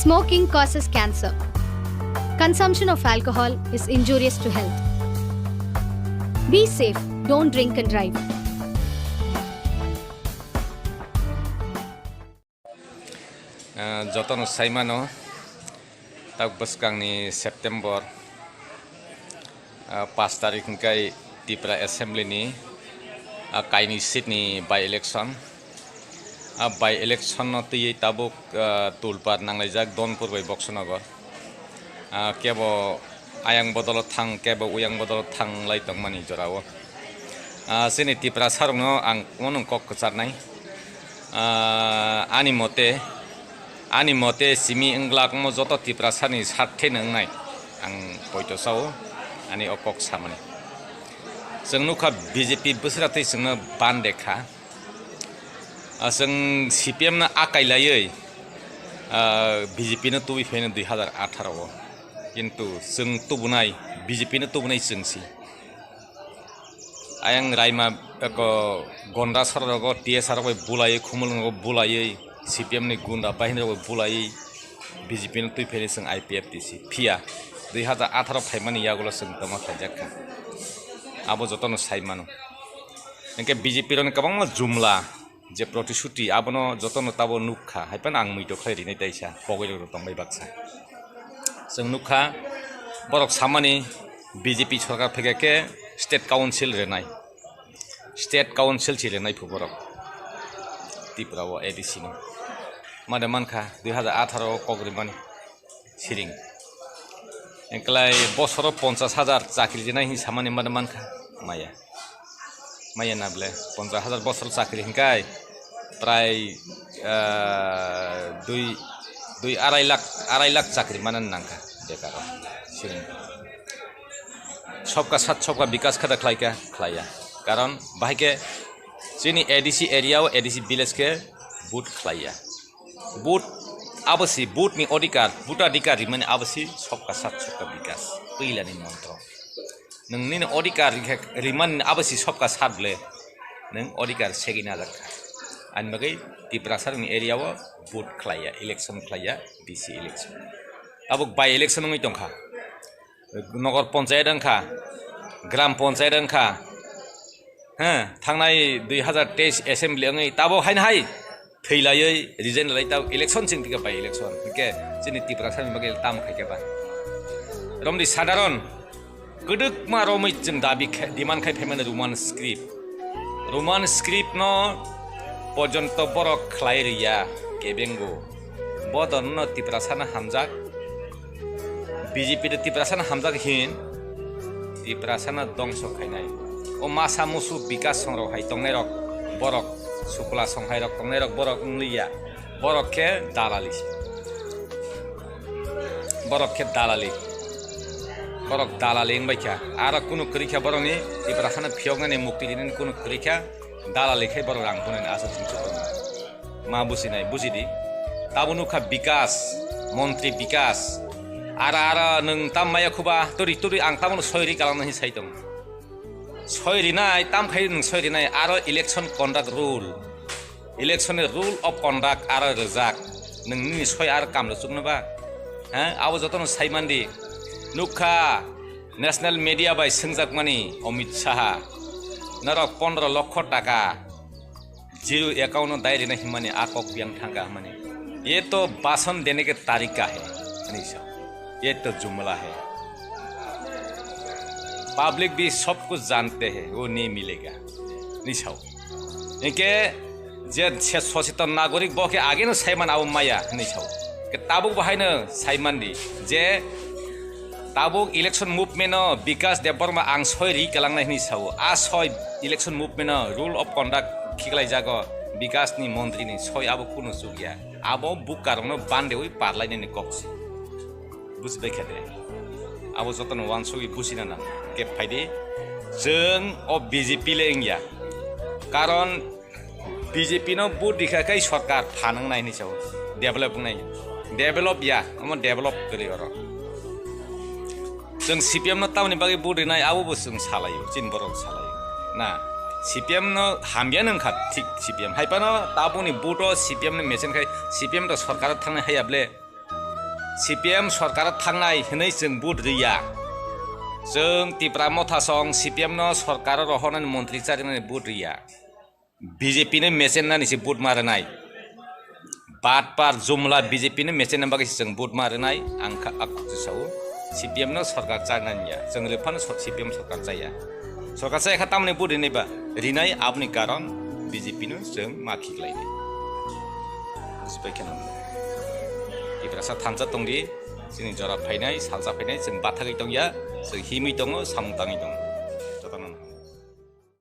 Smoking causes cancer. Consumption of alcohol is injurious to health. Be safe, don't drink and drive. Jotono saimano tak baskangni September 5 tarik hingkai Tripura Assembly ni kaini seat ni by election no ti tabuk tulpar nanglajak donpur bai boxonago kebo ayang bodolo thang kebo uyang bodolo thang lai tongmani jorao sini Tripura sarungno ang monung kok kecharnai ani mote simi englak mo joto Tripura sani sathe nangnai ang poito sao ani okok samani जों नुखा BJP बोसोरातै जोंनो बानदेखा जों CPM ना आकाइलायै BJP no तुबिफैनो 2018 आव किन्तु जों तुबुनाय BJP no तुबुनाय जोंसि आयं रायमा को गन्दा सररगो TSR को बुलायै खुमलंगो बुलायै CPM नि गुन्दा बाहिनरगो बुलायै BJP नो तुबिफैनो जों IPFTC फिया 2018 फाइमानि यागुला जों तमा खाजाखा abo jotono saimano engke BJP ron kabang jumla je protishuti abono jotono tabo nukha haipan ang muito khairi nei taisa pogoi ro tongbai baksa जों nukha borok samani BJP sarkar phegeke state council renai phu borok Tripura o ADC no made mankha 2018 kogrimani siring engklai bosoro 50,000 chakri jenai hi samani made mankha maya nable 50,000 bosor chakri hingkai prai 2.5 lakh chakri manan nangka bekaro siring सबका साथ सबका विकास खदा खलाया कारण बाहिके जोंनि ADC area और ADC village के बुट खलाया बुट आवश्य बुट नि अधिकार बुटाधिकार माने आवश्य सबका साथ सबका विकास पहिलानि मन्त्र नोंनि अधिकार रिमान आवश्य सबका साथले नों अधिकार सेगिना जाखा आनि बागै Tripura सारनि एरियाव बुट खलाया इलेक्शन खलाया BC इलेक्शन अब बाय इलेक्शन नङै दंखा नगर पन्चायत अंखा ग्राम पन्चायत अंखा थांनाय 2023 एसेम्बलि अंगै ताबो हायन हाय थैलायै रिजेन लाई ताब इलेक्शन सिं तिका बाय इलेक्शन के जोंनि Tripura सारनि बागै ताम खायकेबा रमदि साधारण गदुक मा रमै जों दाबि डिमान्ड खाय फेमाने रोमान स्क्रिप्ट न पर्यन्त बरक खलायरिया केबेंगो बदन न Tripura Sana हामजाक BJP de Tripura sana hamjak hin Tripura sana dongso khainai o masa musu bikas songrok hai tongnai rok borok sukla songhai rok tongnai rok borok ngliya borok ke dalali borok dalali ngbaikha ara kunu krikha boroni Tripura sana phiyognani mukti dinen kunu krikha dalali khai borok rang bunen asa thingchu ma businai bujidi tabunu kha bikas montri bikas ara nung tam maya khuba tori ang tamono soiri kalang nahi saitong soiri nai tam khai nung soiri nai aro election conduct rule of conduct ara rejak nung ni soi ar kam lo chukna ba abo jotono saimandi nukha national media by singjak mani Amit Shaha narok 15 lakh taka zero account no dairi nahi mani akok biang thanga mani ye to भाषण देने के तरीका है नहीं सा ये तो जुमला है पब्लिक भी सब कुछ जानते हैं वो नहीं मिलेगा निशाओ इनके जे सचेतन नागरिक बके आगे न साइमान आव माया निशाओ के ताबुक बाहाय न साइमान दी जे ताबुक इलेक्शन मूवमेंट विकास देवबर्मा आं सय रि कलांनाय निशाओ आ सय election movement rule of conduct खिगलाय जागो विकास नि मंत्री नि सय आबो कुनु सुगिया आबो बुक कारनो बान्डे ओइ पारलायनि कक्सि बुझबाय खेदे आबो जतन वानसुगि बुझिना ना के फायदे जों अ BJP लेंगिया कारण BJP नो बुट दिखाखै सरकार फानंग नायनि साव डेभलप या हम डेभलप गरि हर जों CPM नो तावनि बागै बुट दिनाय आबो जों सालायो चिन बरक सालायो ना CPM नो हामबिया नंखा ठीक CPM हाइपानो ताबुनि बुटो CPM नि मेसेन खाय CPM तो सरकार थांनो हायाब्ले CPM सरकार थांनाय होनै जों बुट रिया जों तिप्रा मथा सं CPM no सरकार रहनन मन्त्रि जारिनानै बुट रिया BJP ने मेसेन नानिसे बुट मारनाय बात पार जुमला BJP ने मेसेन नम्बागै जों बुट मारनाय आंखा आखुसाव CPM no सरकार जानानिया जों लेफान CPM सरकार जाया सरकार जाया खातामने बुट रिनायबा रिनाय आपनि कारण BJP no जों माखिग्लायनाय बुजिबाय केन इब्रासा थानजा दंदि जोंनि जरा फायनाय सालजा फायनाय जों बाथागै दंया जों हिमै दङ सामताङै दङ